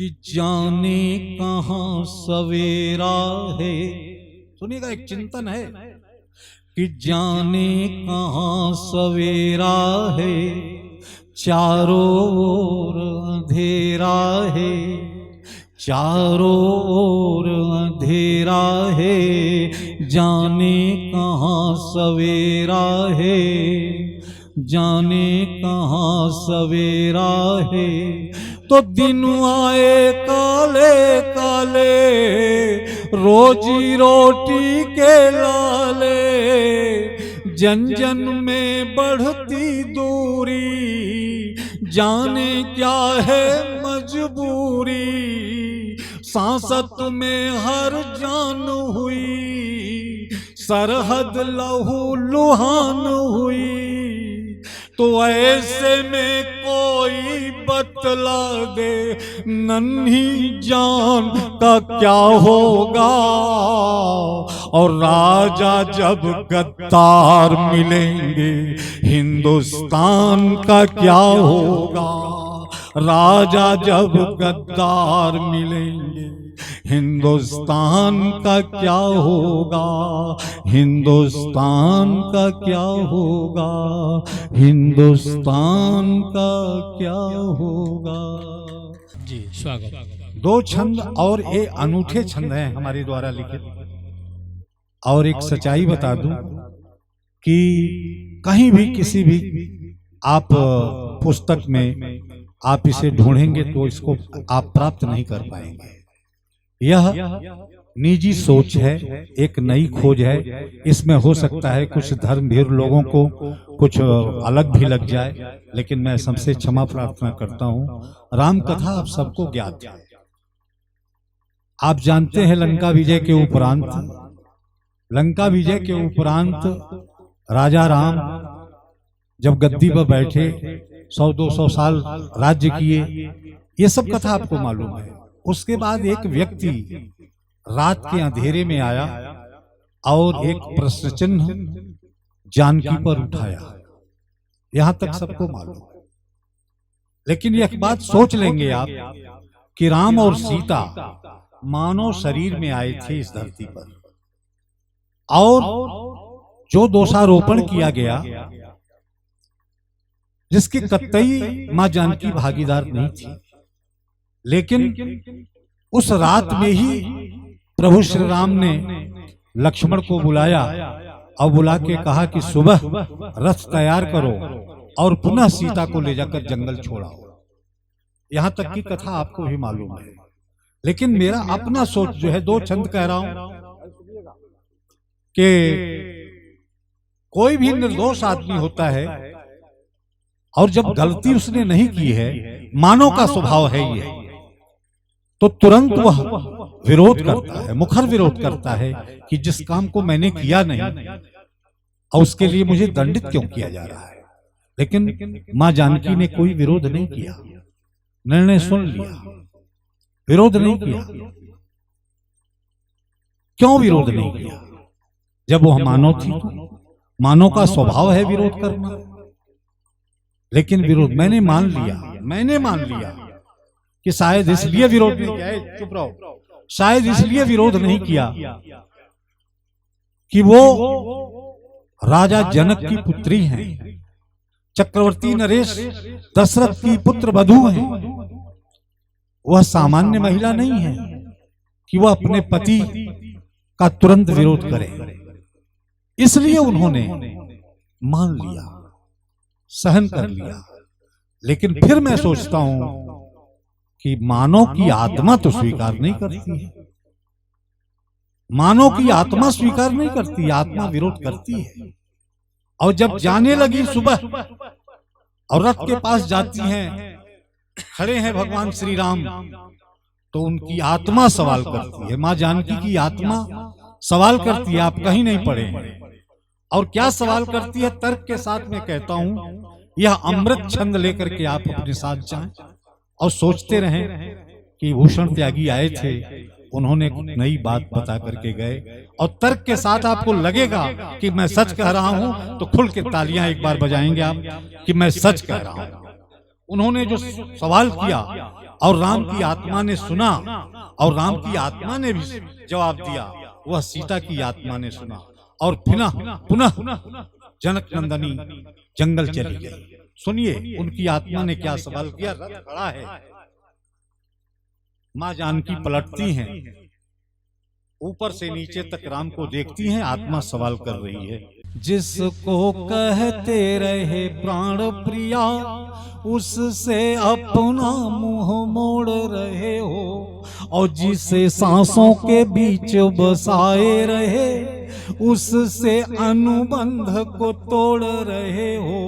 कि जाने कहाँ सवेरा है। सुनिएगा, एक चिंतन है कि जाने कहाँ सवेरा है, चारों ओर अंधेरा है, चारों ओर अंधेरा है, जाने कहाँ सवेरा है, जाने कहाँ सवेरा है। तो दिन आए काले काले, रोजी रोटी के लाले, जन जन में बढ़ती दूरी, जाने क्या है मजबूरी, सांसत में हर जान हुई, सरहद लहू लुहान हुई। तो ऐसे में कोई बतला दे, नन्ही जान का क्या होगा। और राजा जब गद्दार मिलेंगे, हिंदुस्तान का क्या होगा। राजा जब गद्दार मिलेंगे, हिंदुस्तान का क्या होगा, हिंदुस्तान का क्या होगा, हिंदुस्तान का क्या होगा। जी स्वागत। दो छंद और ये अनूठे छंद हैं हमारे द्वारा लिखित। और एक सच्चाई बता दूं कि कहीं भी किसी भी आप पुस्तक में आप इसे ढूंढेंगे तो इसको आप प्राप्त नहीं कर पाएंगे। यह निजी सोच है, एक नई खोज है। इसमें हो सकता है कुछ धर्मभीर लोगों को कुछ अलग भी लग जाए, लेकिन मैं सबसे क्षमा प्रार्थना करता हूं। राम कथा आप सबको ज्ञात है। आप जानते हैं लंका विजय के उपरांत, लंका विजय के उपरांत राजा राम जब गद्दी पर बैठे, 100-200 साल राज्य किए, ये सब कथा आपको मालूम है। उसके बाद एक व्यक्ति रात के अंधेरे में आया और एक प्रश्न चिन्ह जानकी पर उठाया। यहां तक सबको मालूम है। लेकिन एक बात सोच लेंगे आप कि राम और सीता मानव शरीर में आए थे इस धरती पर, और जो दोषारोपण किया गया, जिसकी कतई मां जानकी भागीदार नहीं थी, लेकिन उस रात में ही प्रभु श्री राम ने लक्ष्मण को बुलाया और बुला के कहा कि सुबह रथ तैयार करो और पुनः सीता को ले जाकर जंगल छोड़ाओ। यहां तक की कथा आपको भी मालूम है। लेकिन मेरा अपना सोच जो है, दो छंद कह रहा हूं कि कोई भी निर्दोष आदमी होता है और जब गलती उसने नहीं की है, मानव का स्वभाव है ये, तो तुरंत वह विरोध करता है, मुखर विरोध करता है कि जिस काम को मैंने किया नहीं और उसके लिए मुझे दंडित क्यों किया जा रहा है। लेकिन मां जानकी ने कोई विरोध नहीं किया, निर्णय सुन लिया, विरोध नहीं किया। क्यों विरोध नहीं किया? जब वह मानव थी, मानव का स्वभाव है विरोध करना। लेकिन विरोध मैंने मान लिया कि शायद इसलिए विरोध नहीं किया, चुप रहो, शायद इसलिए विरोध नहीं किया कि वो राजा जनक की पुत्री हैं, चक्रवर्ती नरेश दशरथ की पुत्र वधू हैं। वह सामान्य महिला नहीं है कि वह अपने पति का तुरंत विरोध करे। इसलिए उन्होंने मान लिया, सहन कर लिया। लेकिन फिर मैं सोचता हूं कि मानव की आत्मा तो स्वीकार नहीं करती है, मानव की आत्मा स्वीकार नहीं करती, आत्मा विरोध करती है। और जब जाने लगी सुबह और रथ के पास जाती हैं, खड़े हैं भगवान श्री राम, तो उनकी आत्मा सवाल करती है, मां जानकी की आत्मा सवाल करती है। आप कहीं नहीं पढ़े हैं। और क्या सवाल करती है? तर्क के साथ मैं कहता हूं, यह अमृत छंद लेकर के आप अपने साथ जाएं और सोचते रहें कि भूषण त्यागी आए थे, उन्होंने नई बात बता करके गए। और तर्क के साथ आपको लगेगा कि मैं सच कह रहा हूं, तो खुल के तालियां एक बार बजाएंगे आप कि मैं सच कह रहा हूं। उन्होंने जो सवाल किया और राम की आत्मा ने सुना, और राम की आत्मा ने भी जवाब दिया, वह सीता की आत्मा ने सुना, और पुनः जनक नंदनी जंगल चली गई। सुनिए उनकी आत्मा ने क्या सवाल किया। रथ खड़ा है, मां जानकी पलटती हैं, ऊपर से नीचे तक राम को देखती हैं, आत्मा सवाल कर रही है, जिसको कहते रहे प्राण प्रिया, उससे अपना मुंह मोड़ रहे हो, और जिसे सांसों के बीच बसाए रहे, उससे अनुबंध को तोड़ रहे हो,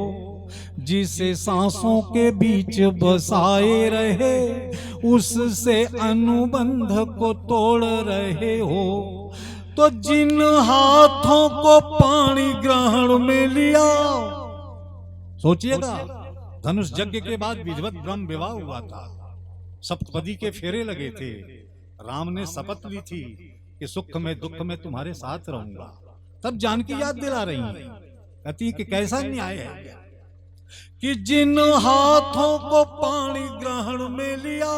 जिसे सांसों के बीच बसाए रहे, उससे अनुबंध को तोड़ रहे हो। तो जिन हाथों को पाणी ग्रहण में लिया, सोचिएगा धनुष यज्ञ के बाद विधिवत ब्रह्म विवाह हुआ था, सप्तपदी के फेरे लगे थे, राम ने शपथ ली थी कि सुख में दुख में तुम्हारे साथ रहूंगा। तब जानकी याद दिला रही है, कहती कि कैसा न्याय है कि जिन हाथों को पाणी ग्रहण में लिया,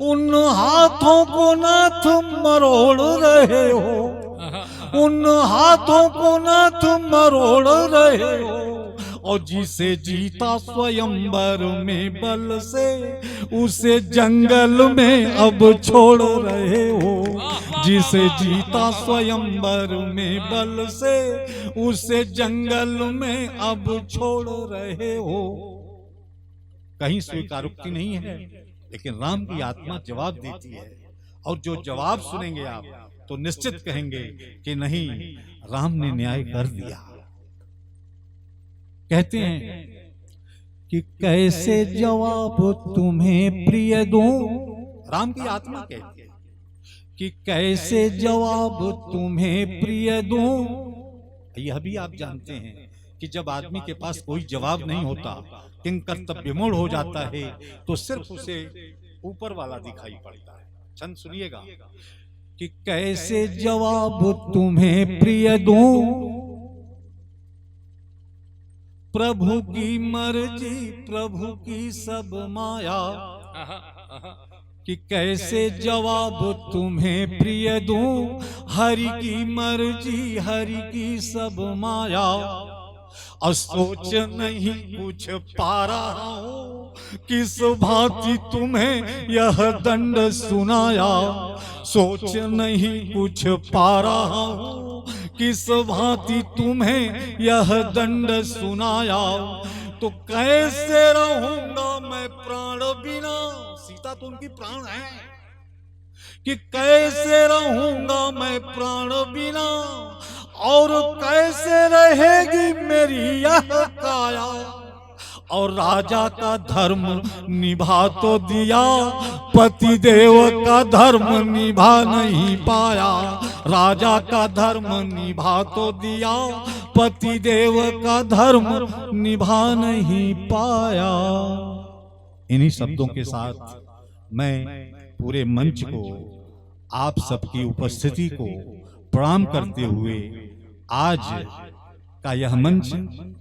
उन हाथों को नाथ मरोड़ रहे हो, उन हाथों को नाथ मरोड़ रहे हो, और जिसे जीता स्वयंवर में बल से, उसे जंगल में अब छोड़ रहे हो, जिसे जीता स्वयंवर में बल से, उसे जंगल में अब छोड़ रहे हो। कहीं स्वीकारोक्ति नहीं है, लेकिन राम की आत्मा जवाब देती है, और जो जवाब सुनेंगे आप तो निश्चित कहेंगे कि नहीं, राम ने न्याय कर दिया। कहते हैं कि कैसे जवाब तुम्हें प्रिय दूं, राम की आत्मा कहती है कि कैसे जवाब तुम्हें प्रिय दूं। यह भी आप जानते हैं कि जब आदमी के पास कोई जवाब नहीं होता, किंकर्तव्य विमूढ़ हो जाता है, तो सिर्फ उसे ऊपर वाला दिखाई पड़ता है। छंद सुनिएगा कि कैसे जवाब तुम्हें प्रिय दूं, प्रभु की मर्जी प्रभु की सब माया, कि कैसे जवाब तुम्हें प्रिय दूं, हरि की मर्जी हरि की सब माया, और सोच नहीं कुछ पा रहा हूं, किस भांति तुम्हें यह दंड सुनाया, सोच नहीं कुछ पा रहा हूं, किस भांति तुम्हें यह दंड सुनाया, तो कैसे रहूंगा मैं प्राण बिना, सीता तो उनकी प्राण है, कि कैसे रहूंगा मैं प्राण बिना, और कैसे रहेगी मेरी यह काया, और राजा का धर्म निभा तो दिया, पति देव का धर्म निभा नहीं पाया, राजा का धर्म निभा तो दिया, पति देव का धर्म निभा नहीं पाया। इन्हीं शब्दों के साथ मैं पूरे मंच को, आप सबकी उपस्थिति को प्रणाम करते हुए आज का यह मंच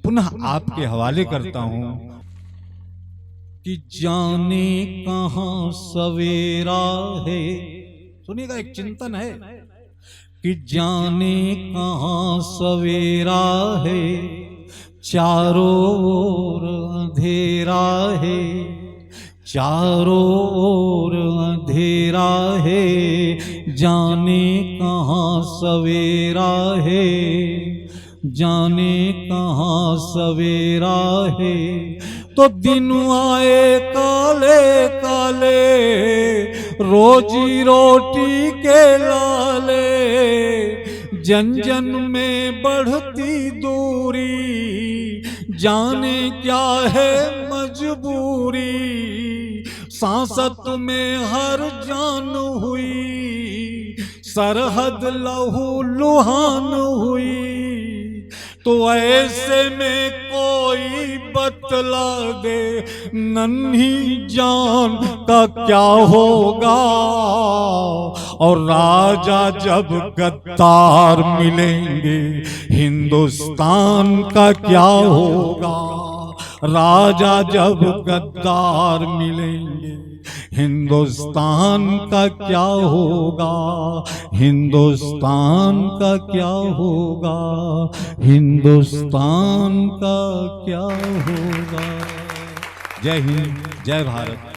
पुनः आपके हवाले करता हूं कि जाने कहां सवेरा है। सुनिएगा, एक चिंतन है कि जाने कहां सवेरा है, चारों ओर अंधेरा है, चारों ओर अंधेरा है, जाने कहां सवेरा है, जाने कहां सवेरा है, तो दिन आए काले काले, रोजी रोटी के लाले, जन जन में बढ़ती दूरी, जाने क्या है मजबूरी, सांसत में हर जान हुई, सरहद लहू लुहान हुई, तो ऐसे में कोई बतला दे, नन्ही जान का क्या होगा, और राजा जब गद्दार मिलेंगे, हिंदुस्तान का क्या होगा, राजा जब गद्दार मिलेंगे, हिंदुस्तान का क्या होगा, हिंदुस्तान का क्या होगा, हिंदुस्तान का क्या होगा। जय हिंद, जय भारत।